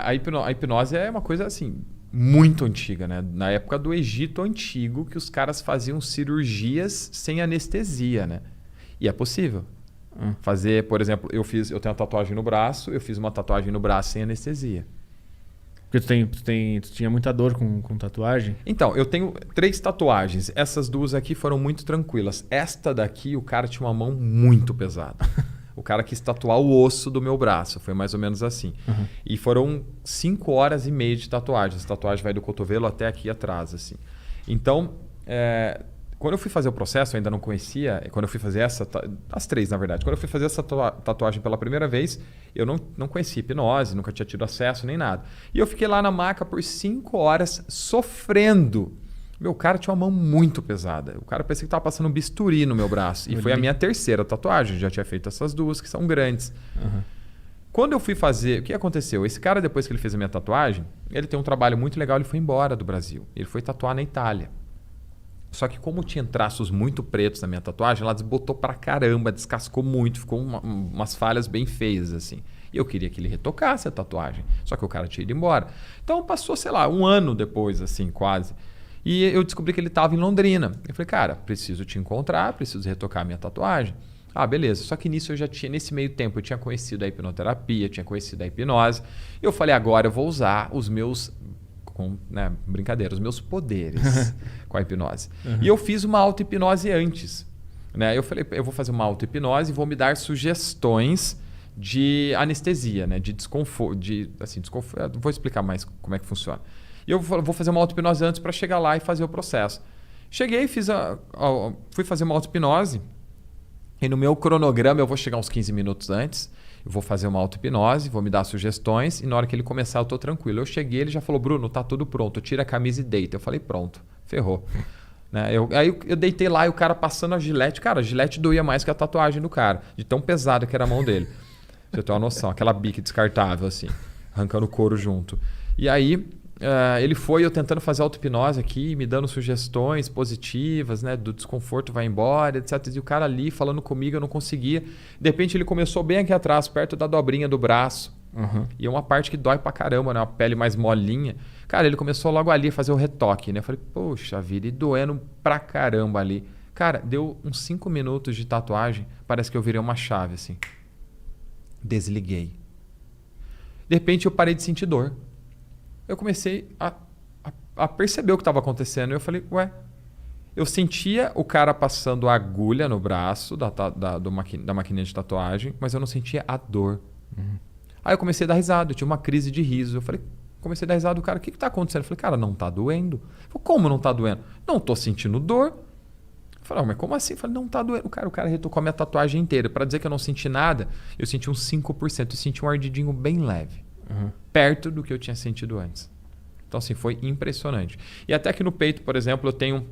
A hipnose é uma coisa assim muito antiga, né? Na época do Egito Antigo, que os caras faziam cirurgias sem anestesia, né? E é possível. Fazer, por exemplo, eu tenho uma tatuagem no braço, eu fiz uma tatuagem no braço sem anestesia. Porque tu tinha muita dor com tatuagem? Então, eu tenho 3 tatuagens. Essas 2 aqui foram muito tranquilas. Esta daqui, o cara tinha uma mão muito pesada. O cara quis tatuar o osso do meu braço. Foi mais ou menos assim. Uhum. E foram 5 horas e meia de tatuagem. Essa tatuagem vai do cotovelo até aqui atrás, assim. Então, quando eu fui fazer o processo, eu ainda não conhecia. Quando eu fui fazer as 3, na verdade. Quando eu fui fazer essa tatuagem pela primeira vez, eu não conhecia hipnose, nunca tinha tido acesso nem nada. E eu fiquei lá na maca por 5 horas sofrendo. Meu cara tinha uma mão muito pesada. O cara parecia que estava passando um bisturi no meu braço. E foi a minha 3ª tatuagem. Eu já tinha feito essas 2, que são grandes. Uhum. Quando eu fui fazer, o que aconteceu? Esse cara, depois que ele fez a minha tatuagem, ele tem um trabalho muito legal, ele foi embora do Brasil. Ele foi tatuar na Itália. Só que como tinha traços muito pretos na minha tatuagem, ela desbotou pra caramba, descascou muito, ficou umas falhas bem feias, assim. E eu queria que ele retocasse a tatuagem. Só que o cara tinha ido embora. Então passou, sei lá, 1 ano depois, assim, quase. E eu descobri que ele estava em Londrina. Eu falei, cara, preciso te encontrar, preciso retocar a minha tatuagem. Ah, beleza. Só que nisso eu já tinha, nesse meio tempo, eu tinha conhecido a hipnoterapia, tinha conhecido a hipnose. Eu falei, agora eu vou usar os meus, brincadeira, os meus poderes com a hipnose. Uhum. E eu fiz uma auto-hipnose antes. Né? Eu falei, eu vou fazer uma auto-hipnose e vou me dar sugestões de anestesia, né? De desconforto. Desconforto. Vou explicar mais como é que funciona. E eu vou fazer uma auto-hipnose antes para chegar lá e fazer o processo. Cheguei, fui fazer uma auto-hipnose e no meu cronograma eu vou chegar uns 15 minutos antes, eu vou fazer uma auto-hipnose, vou me dar sugestões e na hora que ele começar eu tô tranquilo. Eu cheguei, ele já falou, Bruno, tá tudo pronto, tira a camisa e deita. Eu falei, pronto, ferrou. Né? Aí eu deitei lá e o cara passando a gilete. Cara, a gilete doía mais que a tatuagem do cara, de tão pesada que era a mão dele. Pra você ter uma noção, aquela bique descartável assim, arrancando o couro junto. E aí... ele foi eu tentando fazer auto-hipnose aqui, me dando sugestões positivas, né? Do desconforto vai embora, etc. E o cara ali falando comigo, eu não conseguia. De repente ele começou bem aqui atrás, perto da dobrinha do braço. Uhum. E é uma parte que dói pra caramba, né? Uma pele mais molinha. Cara, ele começou logo ali a fazer o retoque, né? Eu falei, poxa vida, e doendo pra caramba ali. Cara, deu uns 5 minutos de tatuagem, parece que eu virei uma chave, assim. Desliguei. De repente eu parei de sentir dor. Eu comecei a perceber o que estava acontecendo. Eu falei, ué, eu sentia o cara passando a agulha no braço da maquininha de tatuagem, mas eu não sentia a dor. Uhum. Aí eu comecei a dar risada, eu tive uma crise de riso. Eu falei, comecei a dar risada do cara, o que está acontecendo? Eu falei, cara, não está doendo. Eu falei, como não está doendo? Não estou sentindo dor. Eu falei, mas como assim? Eu falei, não está doendo. O cara retocou a minha tatuagem inteira. Para dizer que eu não senti nada, eu senti uns 5%. Eu senti um ardidinho bem leve. Uhum. Perto do que eu tinha sentido antes. Então, assim, foi impressionante. E até que no peito, por exemplo, eu tenho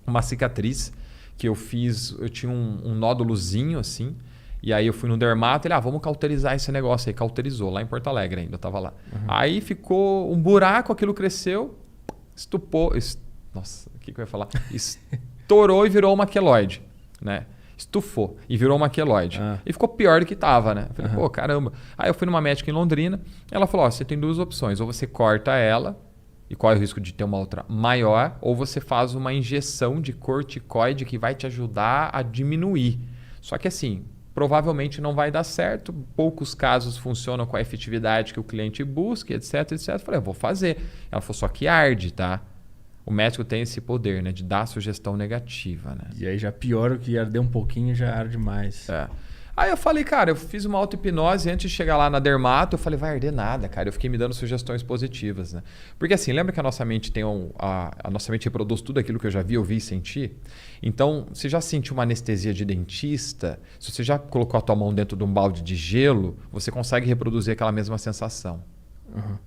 uma cicatriz que eu fiz, eu tinha um nódulozinho, assim, e aí eu fui no dermato, ele, vamos cauterizar esse negócio aí. Cauterizou, lá em Porto Alegre ainda, eu tava lá. Uhum. Aí ficou um buraco, aquilo cresceu, estupou, nossa, o que eu ia falar? Estourou e virou uma queloide, né? Estufou e virou uma queloide. E ficou pior do que estava, né? Eu falei, pô, caramba. Aí eu fui numa médica em Londrina, ela falou, você tem 2 opções. Ou você corta ela e corre o risco de ter uma outra maior, ou você faz uma injeção de corticoide que vai te ajudar a diminuir. Só que assim, provavelmente não vai dar certo. Poucos casos funcionam com a efetividade que o cliente busca, etc, etc. Eu falei, eu vou fazer. Ela falou, só que arde, tá? O médico tem esse poder, né? De dar sugestão negativa, né? E aí já piora o que arder um pouquinho, já arde mais. Aí eu falei, cara, eu fiz uma auto-hipnose antes de chegar lá na dermato, eu falei, vai arder nada, cara. Eu fiquei me dando sugestões positivas, né? Porque assim, lembra que a nossa mente tem a nossa mente reproduz tudo aquilo que eu já vi, ouvi e senti? Então, você já sentiu uma anestesia de dentista? Se você já colocou a tua mão dentro de um balde de gelo, você consegue reproduzir aquela mesma sensação. Uhum.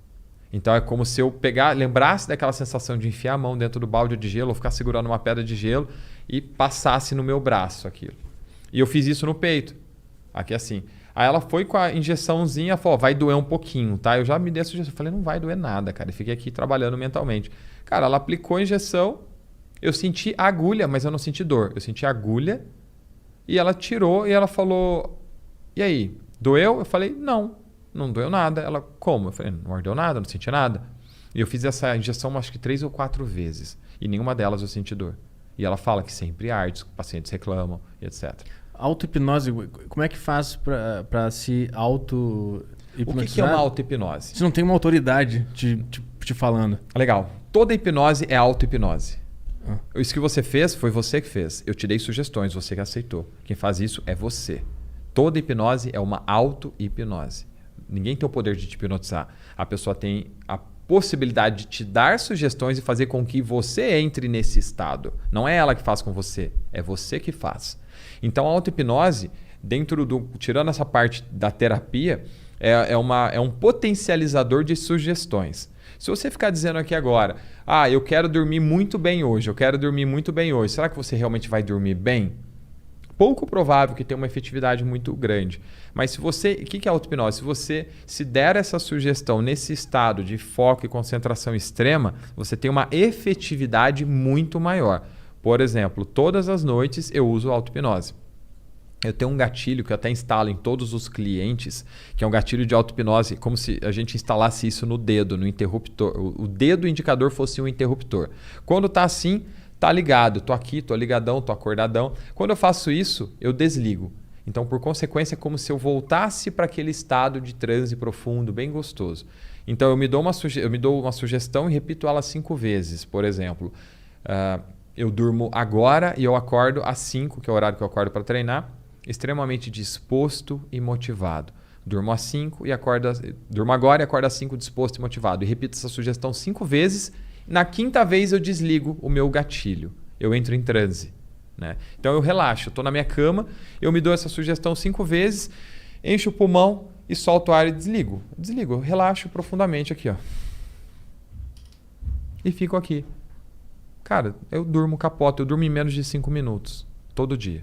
Então é como se eu lembrasse daquela sensação de enfiar a mão dentro do balde de gelo ou ficar segurando uma pedra de gelo e passasse no meu braço aquilo. E eu fiz isso no peito. Aqui assim. Aí ela foi com a injeçãozinha, falou, vai doer um pouquinho, tá? Eu já me dei a sugestão. Eu falei, não vai doer nada, cara. E fiquei aqui trabalhando mentalmente. Cara, ela aplicou a injeção, eu senti a agulha, mas eu não senti dor. Eu senti a agulha e ela tirou e ela falou, e aí, doeu? Eu falei, não. Não doeu nada. Ela, como? Eu falei, não ardeu nada, não senti nada. E eu fiz essa injeção acho que 3 ou 4 vezes. E nenhuma delas eu senti dor. E ela fala que sempre arde, os pacientes reclamam, e etc. Auto-hipnose, como é que faz para se auto-hipnotizar? O que é uma auto-hipnose? Se não tem uma autoridade te falando. Legal. Toda hipnose é auto-hipnose. Isso que você fez, foi você que fez. Eu te dei sugestões, você que aceitou. Quem faz isso é você. Toda hipnose é uma auto-hipnose. Ninguém tem o poder de te hipnotizar. A pessoa tem a possibilidade de te dar sugestões e fazer com que você entre nesse estado. Não é ela que faz com você, é você que faz. Então a auto-hipnose, tirando essa parte da terapia, é um potencializador de sugestões. Se você ficar dizendo aqui agora, eu quero dormir muito bem hoje, será que você realmente vai dormir bem? Pouco provável que tenha uma efetividade muito grande. Mas se você... O que é auto-hipnose? Se você se der essa sugestão nesse estado de foco e concentração extrema, você tem uma efetividade muito maior. Por exemplo, todas as noites eu uso auto-hipnose. Eu tenho um gatilho que eu até instalo em todos os clientes, que é um gatilho de auto-hipnose, como se a gente instalasse isso no dedo, no interruptor. O dedo indicador fosse um interruptor. Quando está assim, tá ligado. Tô aqui, tô ligadão, tô acordadão. Quando eu faço isso, eu desligo. Então, por consequência, é como se eu voltasse para aquele estado de transe profundo, bem gostoso. Então, eu me dou uma sugestão e repito ela 5 vezes. Por exemplo, eu durmo agora e eu acordo às 5, que é o horário que eu acordo para treinar, extremamente disposto e motivado. Durmo às 5 e durmo agora e acordo às 5 disposto e motivado. E repito essa sugestão 5 vezes. Na 5ª vez eu desligo o meu gatilho. Eu entro em transe. Né? Então eu relaxo. Estou na minha cama, eu me dou essa sugestão 5 vezes, encho o pulmão e solto o ar e desligo. Desligo, eu relaxo profundamente aqui. Ó. E fico aqui. Cara, eu durmo capoto. Eu durmo em menos de 5 minutos. Todo dia.